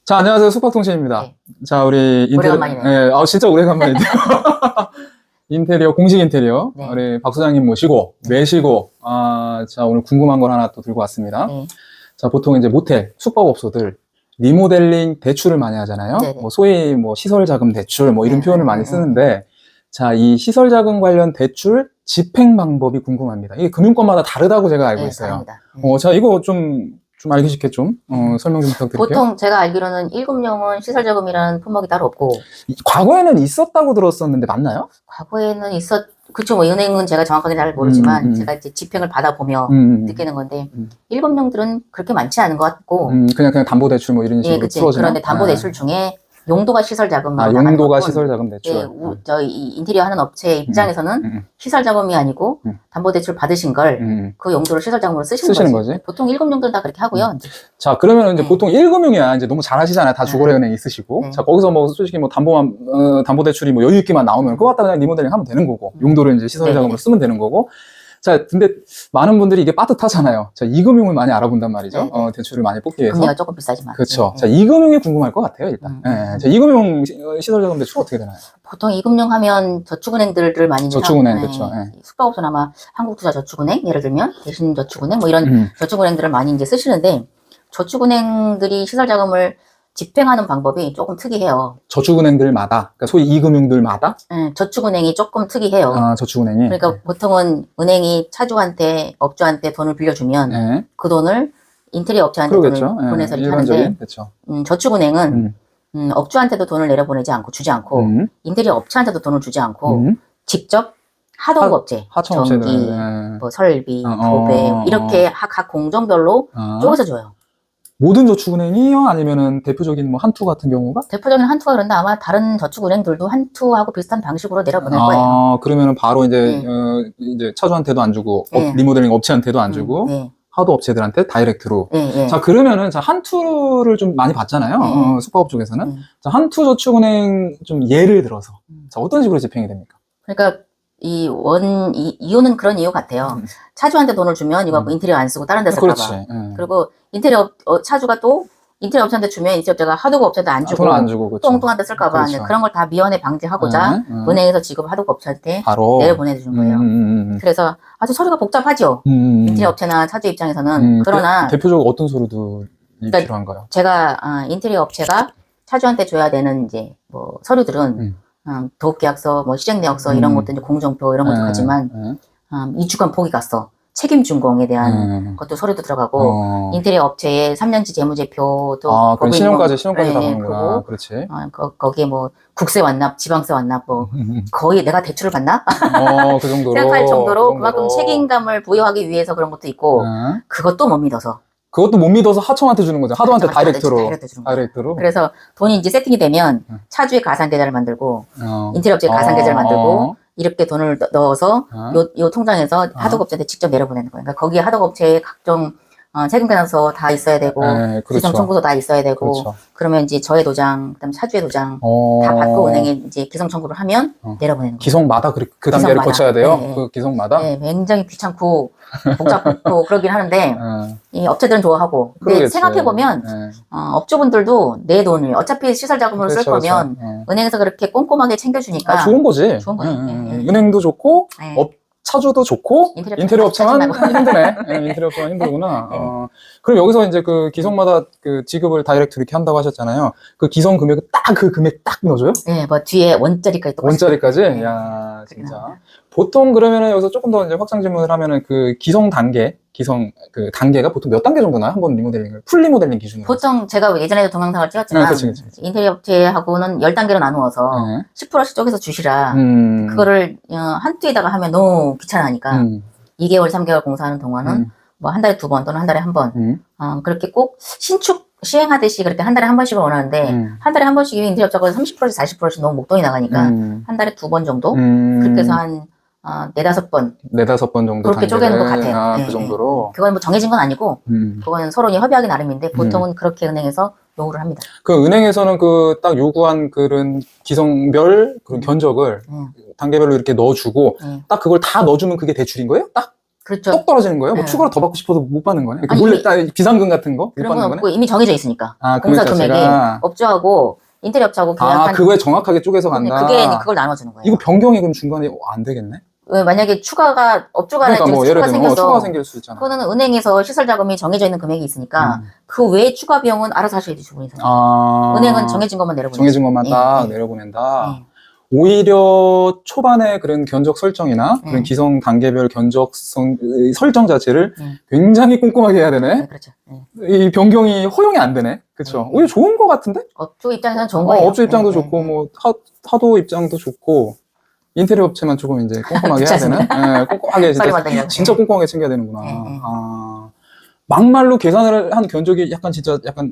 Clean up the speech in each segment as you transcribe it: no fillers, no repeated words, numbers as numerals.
자, 안녕하세요. 숙박통신입니다. 네. 자, 우리 오래간만이네요. 네, 진짜 오래간만이죠. 인테리어, 공식 인테리어. 네. 우리 박 소장님 모시고, 매시고, 자, 오늘 궁금한 걸 하나 또 들고 왔습니다. 네. 자, 보통 이제 모텔, 숙박업소들, 리모델링 대출을 많이 하잖아요. 네네. 뭐 소위 뭐 시설자금 대출, 뭐 이런 네, 표현을 많이 쓰는데, 자, 이 시설자금 관련 대출 집행 방법이 궁금합니다. 이게 금융권마다 다르다고 제가 알고 네, 있어요. 다릅니다. 네. 자, 이거 좀 알기 쉽게 좀, 설명 좀 부탁드릴게요. 보통 제가 알기로는 1금융은 시설자금이라는 품목이 따로 없고, 과거에는 있었다고 들었었는데 맞나요? 과거에는 그쵸, 뭐 은행은 제가 정확하게 잘 모르지만, 제가 이제 집행을 받아보며 느끼는 건데, 1금융들은 그렇게 많지 않은 것 같고, 그냥 담보대출 뭐 이런 예, 식으로 그치. 풀어지나? 그런데 담보대출 중에 용도가 시설자금으로 나가는 용도가 것뿐, 시설자금 대출. 예, 저희 이 인테리어 하는 업체 입장에서는 시설자금이 아니고 담보대출 받으신 걸 그 용도로 시설자금으로 쓰시는 거지. 보통 1금융들은 다 그렇게 하고요. 자, 그러면 이제 네. 보통 1금융이야. 이제 너무 잘 하시잖아요. 다 주거래은행 있으시고. 네. 자, 거기서 뭐 솔직히 뭐 담보대출이 뭐 여유 있게만 나오면 그거 갖다가 그냥 리모델링 하면 되는 거고. 용도를 이제 시설자금으로 쓰면 되는 거고. 자, 근데 많은 분들이 이게 빠듯하잖아요. 자, 2금융을 많이 알아본단 말이죠. 네. 대출을 많이 뽑기 위해서. 금리가 조금 비싸지만. 그렇죠. 네. 자, 2금융이 궁금할 것 같아요, 일단. 자, 2금융 시설자금 대출 어떻게 되나요? 보통 2금융 하면 저축은행들을 많이 저축은행, 하고, 그렇죠. 네. 숙박업소는 아마 한국투자저축은행, 예를 들면 대신저축은행 뭐 이런 저축은행들을 많이 이제 쓰시는데, 저축은행들이 시설자금을 집행하는 방법이 조금 특이해요. 저축은행들마다, 그러니까 소위 2금융들마다? 저축은행이 조금 특이해요. 저축은행이? 그러니까 보통은 은행이 차주한테, 업주한테 돈을 빌려주면 네. 그 돈을 인테리어 업체한테 그러겠죠. 돈을 보내서 이렇게 일반적인, 하는데, 그렇죠. 저축은행은 업주한테도 돈을 내려보내지 않고 주지 않고 인테리어 업체한테도 돈을 주지 않고 직접 하동업체, 하청업체들, 전기, 뭐 설비, 도배 이렇게 각 공정별로 쪼개서 줘요. 모든 저축은행이요? 아니면은 대표적인 뭐 한투 같은 경우가? 대표적인 한투가 그런데 아마 다른 저축은행들도 한투하고 비슷한 방식으로 내려보낼 거예요. 그러면은 바로 이제 이제 차주한테도 안 주고 리모델링 업체한테도 안 주고 하도 업체들한테 다이렉트로. 자, 그러면은 자, 한투를 좀 많이 봤잖아요. 숙박업 쪽에서는. 자, 한투 저축은행 좀 예를 들어서 자, 어떤 식으로 집행이 됩니까? 그러니까 이유는 그런 이유 같아요. 차주한테 돈을 주면 이거 인테리어 안 쓰고 다른 데 쓸까봐. 그리고 인테리어 차주가 또 인테리어 업체한테 주면 인테리어 업체가 하도급 업체한테 안 주고, 돈 안 주고 그렇죠. 또 엉뚱한 데 쓸까봐. 그렇죠. 그런 걸 다 미연에 방지하고자 은행에서 지급 하도급 업체한테 바로 내려보내주는 거예요. 그래서 아주 서류가 복잡하죠. 인테리어 업체나 차주 입장에서는. 그러나 대표적으로 어떤 서류들이 필요한가요? 제가 인테리어 업체가 차주한테 줘야 되는 이제 뭐 서류들은 도급계약서, 뭐 실행내역서 이런 것도 이제 공정표 이런 것도 가지만 2주간 포기갔어. 책임준공에 대한 것도 서류도 들어가고 인테리어 업체의 3년치 재무제표도 그럼 신용까지 다 보는구나. 그렇지. 거기에 뭐 국세 완납, 지방세 완납 뭐 거의 내가 대출을 받나? 그 정도로 생각할 정도로 그만큼 책임감을 부여하기 위해서 그런 것도 있고 그것도 못 믿어서 그것도 못 믿어서 하청한테 주는 거죠. 하도한테 다이렉트로. 다이렉트로. 그래서 돈이 이제 세팅이 되면 차주의 가상계좌를 만들고 인테리어 업체의 가상계좌를 만들고 이렇게 돈을 넣어서 요 통장에서 하도급체한테 직접 내려보내는 거예요. 그러니까 거기에 하도급체의 각종 세금계산서 다 있어야 되고 그렇죠. 기성청구서 다 있어야 되고 그렇죠. 그러면 이제 저의 도장, 그다음 차주의 도장 다 받고 은행에 이제 기성청구를 하면 내려보내는 거예요. 기성마다 그 단계를 거쳐야 돼요? 그 기성마다? 네, 굉장히 귀찮고 복잡하고 그러긴 하는데 이 업체들은 좋아하고 근데 생각해보면 업주분들도 내 돈을 어차피 시설자금으로 쓸 거면 은행에서 그렇게 꼼꼼하게 챙겨주니까 좋은 거지. 좋은 거죠. 은행도 좋고 차주도 좋고 인테리어 업체만 힘드네. 인테리어 업체만 힘들구나. 그럼 여기서 이제 그 기성마다 그 지급을 다이렉트 이렇게 한다고 하셨잖아요. 그 기성 금액을 딱 그 금액 딱 넣어줘요? 네, 뭐 뒤에 원짜리까지 또 원짜리까지? 야, 진짜. 보통 그러면은 여기서 조금 더 이제 확장 질문을 하면은 그 기성 그 단계가 보통 몇 단계 정도 나요? 한번 리모델링을 풀 리모델링 기준으로. 보통 제가 예전에도 동영상을 찍었지만 그치. 인테리어 업체하고는 10단계로 나누어서 10%씩 쪼개서 주시라. 그거를 한두에다가 하면 너무 귀찮으니까 2개월, 3개월 공사하는 동안은 뭐 한 달에 2번 또는 한 달에 한 번. 그렇게 꼭 신축 시행하듯이 그렇게 한 달에 한 번씩을 원하는데 한 달에 한 번씩이면 인테리어 업자가 30%씩 40%씩 너무 목돈이 나가니까 한 달에 2번 정도? 그렇게 해서 한 4-5번. 4-5번 정도 그렇게 쪼개는 것 같아요. 그 정도로. 그건 뭐 정해진 건 아니고, 그거는 서로 협의하기 나름인데, 보통은 그렇게 은행에서 요구를 합니다. 그 은행에서는 그 딱 요구한 그런 기성별 그런 견적을 단계별로 이렇게 넣어주고, 딱 그걸 다 넣어주면 그게 대출인 거예요? 딱? 그렇죠. 똑 떨어지는 거예요? 뭐 네. 추가로 더 받고 싶어도 못 받는 거예요? 아니, 몰래 비상금 같은 거? 못 그런 받는 건 거네? 없고 이미 정해져 있으니까. 아, 공사 금액 금액이 자체가. 업주하고 인테리어 업자하고 계약한 그거에 정확하게 쪼개서 간다? 그게 그걸 나눠주는 거예요. 이거 변경이 그럼 중간에 안 되겠네? 왜 만약에 추가가 업주 간에 그러니까 뭐 추가가 예를 들면 생겨서 추가가 생길 수 있잖아. 그거는 은행에서 시설 자금이 정해져 있는 금액이 있으니까 그 외에 추가 비용은 알아서 하셔야지 주분이사님. 은행은 정해진 것만 내려보낸다. 정해진 것만 딱 내려보낸다. 오히려 초반에 그런 견적 설정이나 그런 기성 단계별 견적성 설정 자체를 굉장히 꼼꼼하게 해야 되네. 네, 그렇죠. 이 변경이 허용이 안 되네. 그렇죠. 오히려 좋은 것 같은데? 업주 입장에서는 좋은 거예요. 업주 입장도 좋고 뭐 하도 입장도 좋고 인테리어 업체만 조금 이제 꼼꼼하게 해야 되는. 네, 꼼꼼하게 진짜 꼼꼼하게 챙겨야 되는구나. 막말로 계산을 한 견적이 약간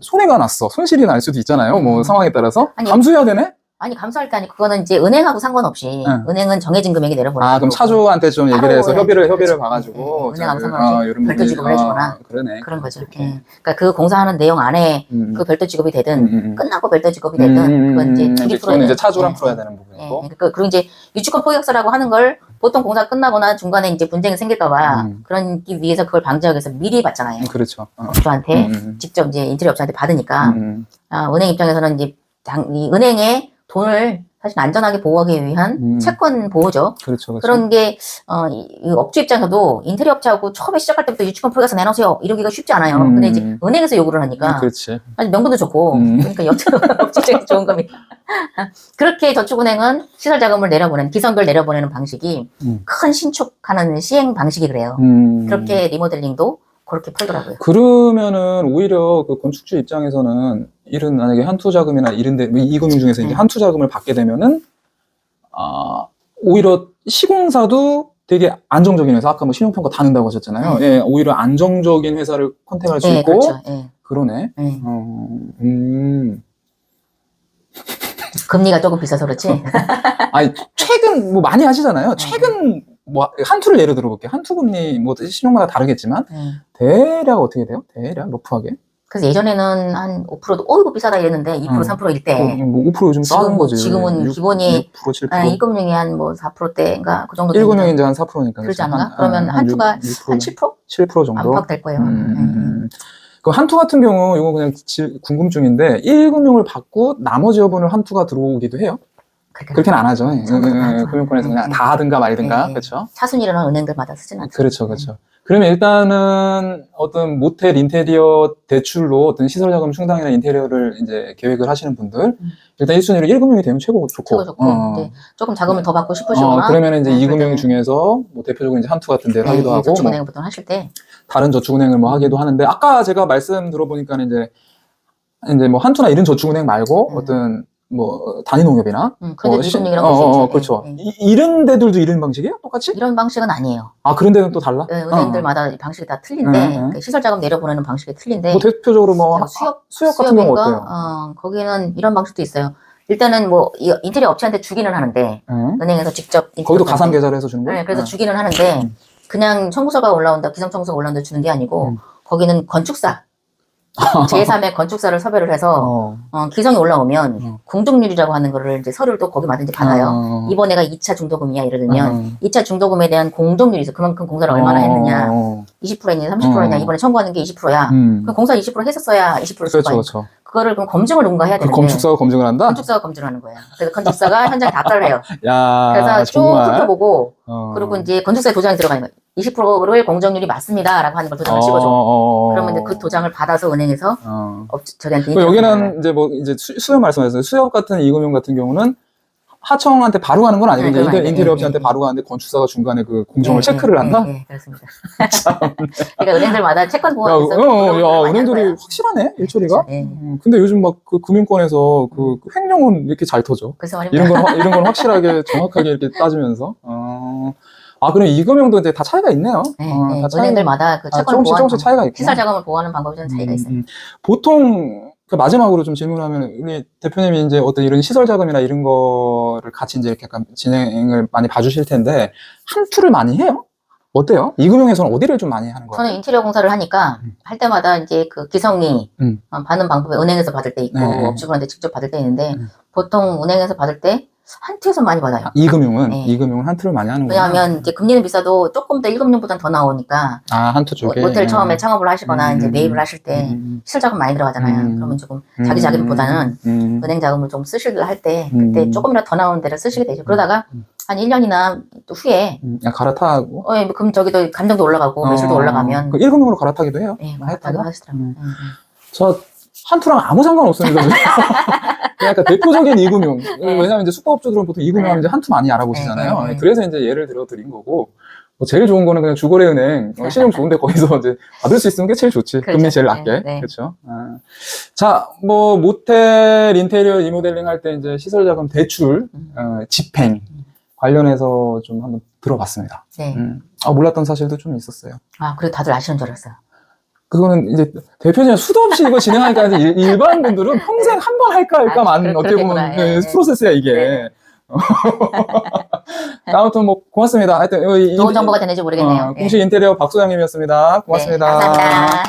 손해가 났어. 손실이 날 수도 있잖아요. 뭐 상황에 따라서 감수해야 되네. 아니 감수할 때 아니 그거는 이제 은행하고 상관없이 은행은 정해진 금액이 내려보내는 그럼 차주한테 좀 얘기를 해서 협의를 봐가지고 은행하고 상관없이 별도 지급을 해주거나 그러네. 그런 거죠. 그러니까 그 공사하는 내용 안에 그 별도 지급이 되든 끝나고 별도 지급이 되든 그건 이제 둘이 풀어야 이제 차주랑 풀어야 되는 부분이고. 그리고 이제 유치권 포기약서라고 하는 걸 보통 공사 끝나거나 중간에 이제 분쟁이 생길까봐 그러기 위해서 그걸 방지하기 위해서 미리 받잖아요. 그렇죠. 업주한테 직접 이제 인테리어 업자한테 받으니까 은행 입장에서는 이제 이 은행에 돈을 사실 안전하게 보호하기 위한 채권 보호죠. 그렇죠. 그런 게 이 업주 입장에서도 인테리어 업체하고 처음에 시작할 때부터 유치권 포기해서 내놓으세요 이러기가 쉽지 않아요. 근데 이제 은행에서 요구를 하니까 그렇지. 아니 명분도 좋고 그러니까 업주 입장에서 좋은 겁니다. 그렇게 저축은행은 시설 자금을 내려보내는 기성별 내려보내는 방식이 큰 신축하는 시행 방식이 그래요. 그렇게 리모델링도 그렇게 풀더라고요. 그러면은 오히려 그 건축주 입장에서는 이런 만약에 한투 자금이나 이런데 이 금융 중에서 이제 한투 자금을 받게 되면은 오히려 시공사도 되게 안정적인 회사 아까 뭐 신용평가 다 는다고 하셨잖아요. 예, 오히려 안정적인 회사를 컨택할 수 있고 그렇죠. 그러네. 금리가 조금 비싸서 그렇지. 아니 최근 뭐 많이 하시잖아요. 최근 뭐 한투를 예를 들어볼게요. 한투 금리 뭐 신용마다 다르겠지만 대략 어떻게 돼요? 대략 러프하게? 그래서 예전에는 한 5%도 이거 비싸다 이랬는데 2% 3%일 때 뭐 5% 요즘 싸는 거지. 지금은 기본이 6%, 7%. 이금융이 한 뭐 4%대인가 그 정도 1금융이 이제 한 4%니까. 그러지 않나? 그러면 한투가 한 7%? 7% 정도? 안팎 될 거예요. 그럼 한투 같은 경우 이거 그냥 궁금증인데 1금융을 받고 나머지 여분을 한투가 들어오기도 해요? 그렇게는 안 하죠. 금융권에서 그냥 다 하든가 말든가. 그렇죠? 차순위로는 은행들마다 쓰진 않죠. 그렇죠. 그러면 일단은 어떤 모텔 인테리어 대출로 어떤 시설 자금 충당이나 인테리어를 이제 계획을 하시는 분들 일단 1순위로 1금융이 되면 최고 좋고. 네. 조금 자금을 더 받고 싶으시거나 그러면 이제 2금융 중에서 뭐 대표적으로 이제 한투 같은 데를 하기도 하고 저축은행 보통 하실 때 다른 저축은행을 뭐 하기도 하는데 아까 제가 말씀 들어보니까 이제 뭐 한투나 이런 저축은행 말고 어떤 뭐 단위농협이나 그런데 이금융이랑 볼수 있죠. 그렇죠. 이런 데들도 이런 방식이에요? 똑같이? 이런 방식은 아니에요. 그런 데는 또 달라? 네, 은행들마다 방식이 다 틀린데 시설 자금 내려보내는 방식이 틀린데 뭐 대표적으로 뭐 수협 같은 경우 어때요? 거기는 이런 방식도 있어요. 일단은 뭐 인테리어 업체한테 주기는 하는데 은행에서 직접 거기도 가상 계좌를 해서 주는 거예요? 네, 그래서 주기는 하는데 그냥 청구서가 올라온다, 기성 청구서가 올라온다 주는 게 아니고 거기는 건축사 제3의 건축사를 섭외를 해서 기성이 올라오면 공정률이라고 하는 거를 이제 서류를 또 거기 마든지 받아요. 이번에가 2차 중도금이야 예를 들면 2차 중도금에 대한 공정률이 있어. 그만큼 공사를 얼마나 했느냐 20% 했냐 30% 했냐 이번에 청구하는 게 20%야. 그럼 공사 20% 했었어야 20%를 줄 거야. 그렇죠. 그거를 그럼 검증을 누군가 해야 되는데 건축사가 검증을 한다? 건축사가 검증을 하는 거예요. 그래서 건축사가 현장에 답사를 해요. 야, 그래서 쭉 정말? 훑어보고 그리고 이제 건축사에 도장이 들어가는 거예요. 20%를 공정률이 맞습니다라고 하는 걸 도장을 찍어줘. 그러면 이제 그 도장을 받아서 은행에서 저기한테 여기는 이제 뭐 이제 수협 말씀하셨어요. 수협 같은 이금융 같은 경우는 하청한테 바로 가는 건 아니고 인테리어 업체한테 바로 가는데 건축사가 중간에 그 공정을 체크를 한다? 네, 그렇습니다. 그러니까 은행들마다 채권 보호가 있어요. 은행들이 확실하네 일처리가. 근데 요즘 막 그 금융권에서 그 횡령은 왜 이렇게 잘 터져? 그래서 말입니다. 이런 건 확실하게 정확하게 이렇게 따지면서. 그럼 이금융도 이제 다 차이가 있네요. 다 은행들마다 그 채권 조금씩 차이가 있고. 시설 자금을 보호하는 방법이 좀 차이가 있어요. 보통 그 마지막으로 좀 질문하면 우리 대표님이 이제 어떤 이런 시설 자금이나 이런 거를 같이 이제 이렇게 약간 진행을 많이 봐주실 텐데 한투를 많이 해요? 어때요? 이금융에서는 어디를 좀 많이 하는 거예요? 저는 인테리어 공사를 하니까 할 때마다 이제 그 기성이 받는 방법이 은행에서 받을 때 있고 업주분한테 직접 받을 때 있는데 보통 은행에서 받을 때 한투에서 많이 받아요. 이금융은 네. 이금융은 한투를 많이 하는구나. 왜냐하면 이제 금리는 비싸도 조금 더 1금융보다는 더 나오니까. 한투 쪽에 모텔 처음에 창업을 하시거나 이제 매입을 하실 때 실자금 많이 들어가잖아요. 그러면 조금 자기 자금보다는 은행 자금을 좀 쓰시려 할 때 그때 조금이라도 더 나오는 데를 쓰시게 되죠. 그러다가 한 1년이나 또 후에 갈아타고. 그럼 저기도 감정도 올라가고 매출도 올라가면 1금융으로 갈아타기도 해요. 네, 갈아타기도 하시더라고요. 저 한투랑 아무 상관없습니다. 그러니까 대표적인 이금융. 왜냐하면 이제 숙박업주들은 보통 이금융 하면 이제 한투 많이 알아보시잖아요. 그래서 이제 예를 들어 드린 거고. 뭐 제일 좋은 거는 그냥 주거래은행 신용 좋은데 거기서 이제 받을 수 있으면 게 제일 좋지. 그렇죠. 금리 제일 낮게. 그렇죠. 자, 뭐 모텔 인테리어 리모델링 할 때 이제 시설 자금 대출 집행 관련해서 좀 한번 들어봤습니다. 네. 몰랐던 사실도 좀 있었어요. 그래도 다들 아시는 줄 알았어요. 그거는 이제 대표님 수도 없이 이거 진행하니까 이제 일반 분들은 평생 한 번 할까만 어떻게 보면 프로세스야 이게. 네. 아무튼 뭐 고맙습니다. 하여튼 좋은 정보가 되는지 모르겠네요. 공식 인테리어 박 소장님이었습니다. 고맙습니다. 네, 감사합니다.